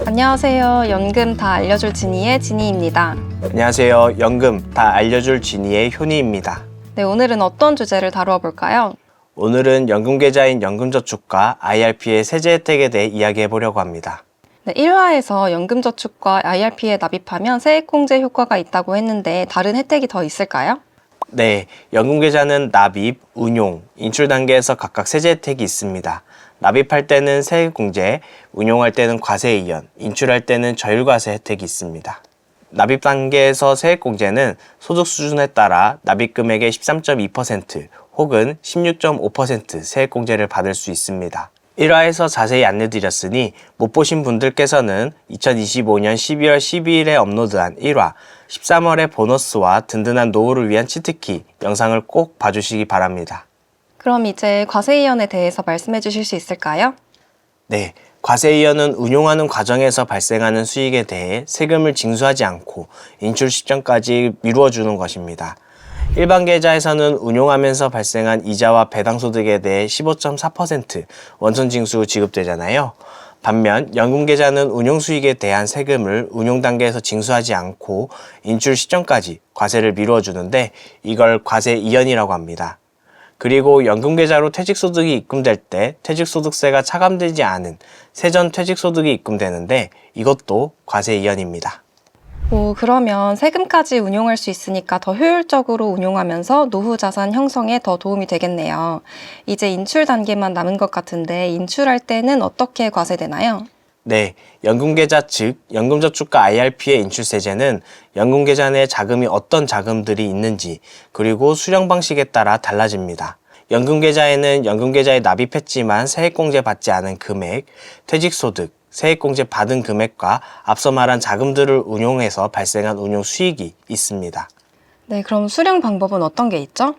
안녕하세요. 연금 다 알려줄 지니의 지니입니다. 안녕하세요. 연금 다 알려줄 지니의 효니입니다. 네, 오늘은 어떤 주제를 다루어 볼까요? 오늘은 연금계좌인 연금저축과 IRP의 세제 혜택에 대해 이야기해 보려고 합니다. 네, 1화에서 연금저축과 IRP에 납입하면 세액공제 효과가 있다고 했는데 다른 혜택이 더 있을까요? 네, 연금계좌는 납입, 운용, 인출 단계에서 각각 세제 혜택이 있습니다. 납입할 때는 세액공제, 운용할 때는 과세이연, 인출할 때는 저율과세 혜택이 있습니다. 납입 단계에서 세액공제는 소득 수준에 따라 납입 금액의 13.2% 혹은 16.5% 세액공제를 받을 수 있습니다. 1화에서 자세히 안내드렸으니 못 보신 분들께서는 2025년 12월 12일에 업로드한 1화 13월의 보너스와 든든한 노후를 위한 치트키 영상을 꼭 봐주시기 바랍니다. 그럼 이제 과세이연에 대해서 말씀해 주실 수 있을까요? 네, 과세이연은 운용하는 과정에서 발생하는 수익에 대해 세금을 징수하지 않고 인출 시점까지 미루어주는 것입니다. 일반 계좌에서는 운용하면서 발생한 이자와 배당소득에 대해 15.4% 원천징수 지급되잖아요. 반면 연금계좌는 운용수익에 대한 세금을 운용 단계에서 징수하지 않고 인출 시점까지 과세를 미루어주는데 이걸 과세이연이라고 합니다. 그리고 연금계좌로 퇴직소득이 입금될 때 퇴직소득세가 차감되지 않은 세전 퇴직소득이 입금되는데 이것도 과세이연입니다. 그러면 세금까지 운용할 수 있으니까 더 효율적으로 운용하면서 노후 자산 형성에 더 도움이 되겠네요. 이제 인출 단계만 남은 것 같은데 인출할 때는 어떻게 과세되나요? 네, 연금계좌 즉 연금저축과 IRP의 인출세제는 연금계좌 내에 자금이 어떤 자금들이 있는지 그리고 수령 방식에 따라 달라집니다. 연금계좌에는 연금계좌에 납입했지만 세액공제 받지 않은 금액, 퇴직소득, 세액공제 받은 금액과 앞서 말한 자금들을 운용해서 발생한 운용 수익이 있습니다. 네, 그럼 수령 방법은 어떤 게 있죠?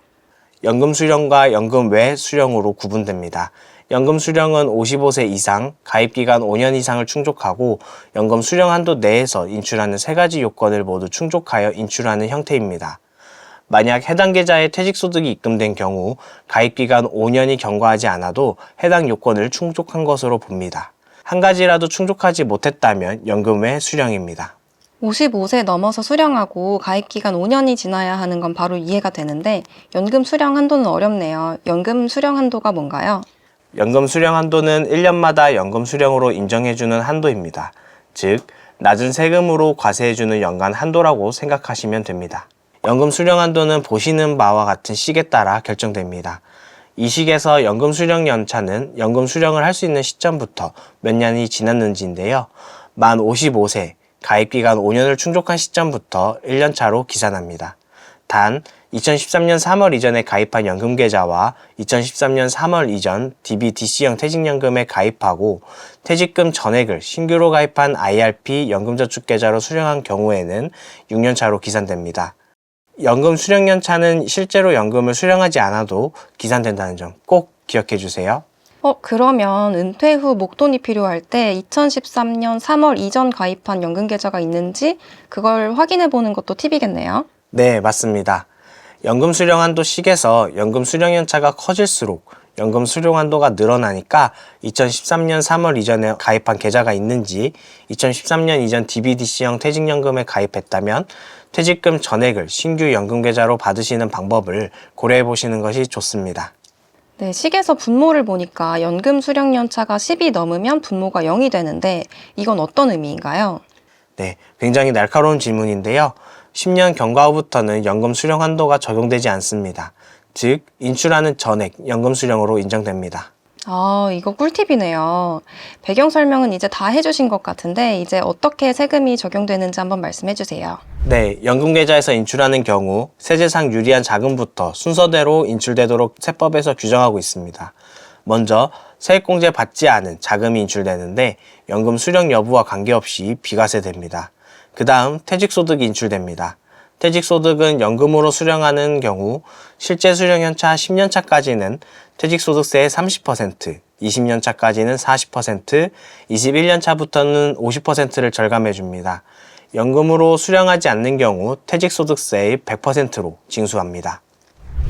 연금 수령과 연금 외 수령으로 구분됩니다. 연금 수령은 55세 이상, 가입기간 5년 이상을 충족하고 연금 수령 한도 내에서 인출하는 세 가지 요건을 모두 충족하여 인출하는 형태입니다. 만약 해당 계좌에 퇴직소득이 입금된 경우 가입기간 5년이 경과하지 않아도 해당 요건을 충족한 것으로 봅니다. 한 가지라도 충족하지 못했다면 연금 외 수령입니다. 55세 넘어서 수령하고 가입기간 5년이 지나야 하는 건 바로 이해가 되는데 연금 수령 한도는 어렵네요. 연금 수령 한도가 뭔가요? 연금 수령 한도는 1년마다 연금 수령으로 인정해주는 한도입니다. 즉, 낮은 세금으로 과세해주는 연간 한도라고 생각하시면 됩니다. 연금 수령 한도는 보시는 바와 같은 식에 따라 결정됩니다. 이 식에서 연금 수령 연차는 연금 수령을 할 수 있는 시점부터 몇 년이 지났는지인데요. 만 55세, 가입기간 5년을 충족한 시점부터 1년 차로 기산합니다. 단, 2013년 3월 이전에 가입한 연금계좌와 2013년 3월 이전 DB/DC형 퇴직연금에 가입하고 퇴직금 전액을 신규로 가입한 IRP 연금저축계좌로 수령한 경우에는 6년 차로 기산됩니다. 연금 수령 연차는 실제로 연금을 수령하지 않아도 기산된다는 점 꼭 기억해 주세요. 그러면 은퇴 후 목돈이 필요할 때 2013년 3월 이전 가입한 연금계좌가 있는지 그걸 확인해 보는 것도 팁이겠네요. 네, 맞습니다. 연금 수령 한도 식에서 연금 수령 연차가 커질수록 연금 수령 한도가 늘어나니까 2013년 3월 이전에 가입한 계좌가 있는지 2013년 이전 DB/DC형 퇴직연금에 가입했다면 퇴직금 전액을 신규 연금계좌로 받으시는 방법을 고려해 보시는 것이 좋습니다. 네, 식에서 분모를 보니까 연금 수령 연차가 10이 넘으면 분모가 0이 되는데 이건 어떤 의미인가요? 네, 굉장히 날카로운 질문인데요. 10년 경과 후부터는 연금 수령 한도가 적용되지 않습니다. 즉, 인출하는 전액 연금 수령으로 인정됩니다. 이거 꿀팁이네요. 배경 설명은 이제 다 해주신 것 같은데 이제 어떻게 세금이 적용되는지 한번 말씀해 주세요. 네, 연금계좌에서 인출하는 경우 세제상 유리한 자금부터 순서대로 인출되도록 세법에서 규정하고 있습니다. 먼저 세액공제 받지 않은 자금이 인출되는데 연금 수령 여부와 관계없이 비과세됩니다. 그 다음 퇴직소득이 인출됩니다. 퇴직소득은 연금으로 수령하는 경우 실제 수령 연차 10년 차까지는 퇴직소득세의 30%, 20년 차까지는 40%, 21년 차부터는 50%를 절감해 줍니다. 연금으로 수령하지 않는 경우 퇴직소득세의 100%로 징수합니다.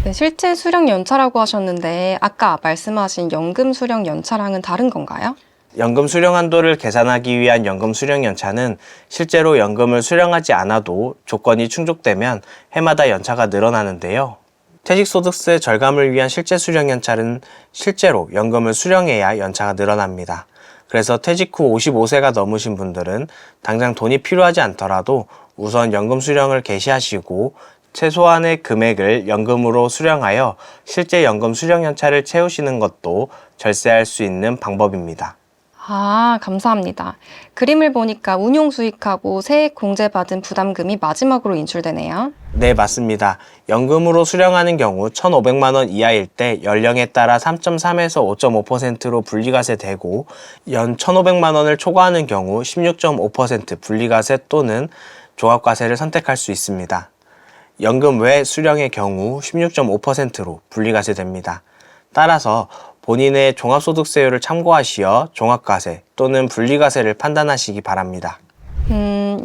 네, 실제 수령 연차라고 하셨는데 아까 말씀하신 연금 수령 연차랑은 다른 건가요? 연금 수령 한도를 계산하기 위한 연금 수령 연차는 실제로 연금을 수령하지 않아도 조건이 충족되면 해마다 연차가 늘어나는데요. 퇴직소득세 절감을 위한 실제 수령 연차는 실제로 연금을 수령해야 연차가 늘어납니다. 그래서 퇴직 후 55세가 넘으신 분들은 당장 돈이 필요하지 않더라도 우선 연금 수령을 개시하시고 최소한의 금액을 연금으로 수령하여 실제 연금 수령 연차를 채우시는 것도 절세할 수 있는 방법입니다. 아, 감사합니다. 그림을 보니까 운용 수익하고 세액 공제받은 부담금이 마지막으로 인출되네요. 네, 맞습니다. 연금으로 수령하는 경우 1,500만 원 이하일 때 연령에 따라 3.3에서 5.5%로 분리과세 되고 연 1,500만 원을 초과하는 경우 16.5% 분리과세 또는 종합과세를 선택할 수 있습니다. 연금 외 수령의 경우 16.5%로 분리과세 됩니다. 따라서 본인의 종합소득세율을 참고하시어 종합과세 또는 분리과세를 판단하시기 바랍니다.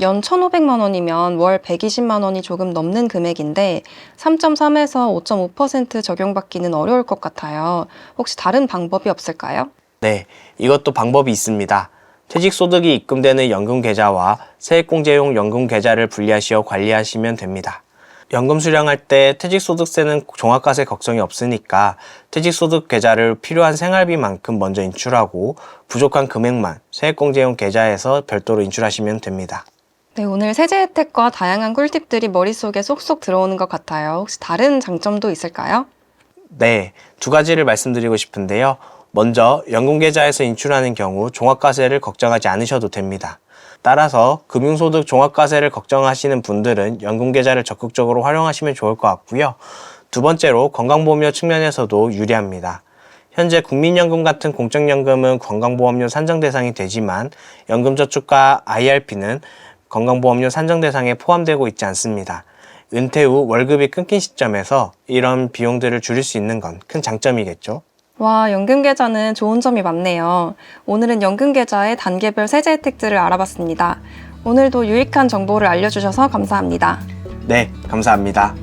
연 1,500만 원이면 월 120만 원이 조금 넘는 금액인데 3.3에서 5.5% 적용받기는 어려울 것 같아요. 혹시 다른 방법이 없을까요? 네, 이것도 방법이 있습니다. 퇴직소득이 입금되는 연금계좌와 세액공제용 연금계좌를 분리하시어 관리하시면 됩니다. 연금 수령할 때 퇴직소득세는 종합과세 걱정이 없으니까 퇴직소득 계좌를 필요한 생활비만큼 먼저 인출하고 부족한 금액만 세액공제용 계좌에서 별도로 인출하시면 됩니다. 네, 오늘 세제 혜택과 다양한 꿀팁들이 머릿속에 쏙쏙 들어오는 것 같아요. 혹시 다른 장점도 있을까요? 네, 두 가지를 말씀드리고 싶은데요. 먼저 연금계좌에서 인출하는 경우 종합과세를 걱정하지 않으셔도 됩니다. 따라서 금융소득 종합과세를 걱정하시는 분들은 연금계좌를 적극적으로 활용하시면 좋을 것 같고요. 두 번째로 건강보험료 측면에서도 유리합니다. 현재 국민연금 같은 공적연금은 건강보험료 산정 대상이 되지만 연금저축과 IRP는 건강보험료 산정 대상에 포함되고 있지 않습니다. 은퇴 후 월급이 끊긴 시점에서 이런 비용들을 줄일 수 있는 건 큰 장점이겠죠. 와, 연금계좌는 좋은 점이 많네요. 오늘은 연금계좌의 단계별 세제 혜택들을 알아봤습니다. 오늘도 유익한 정보를 알려주셔서 감사합니다. 네, 감사합니다.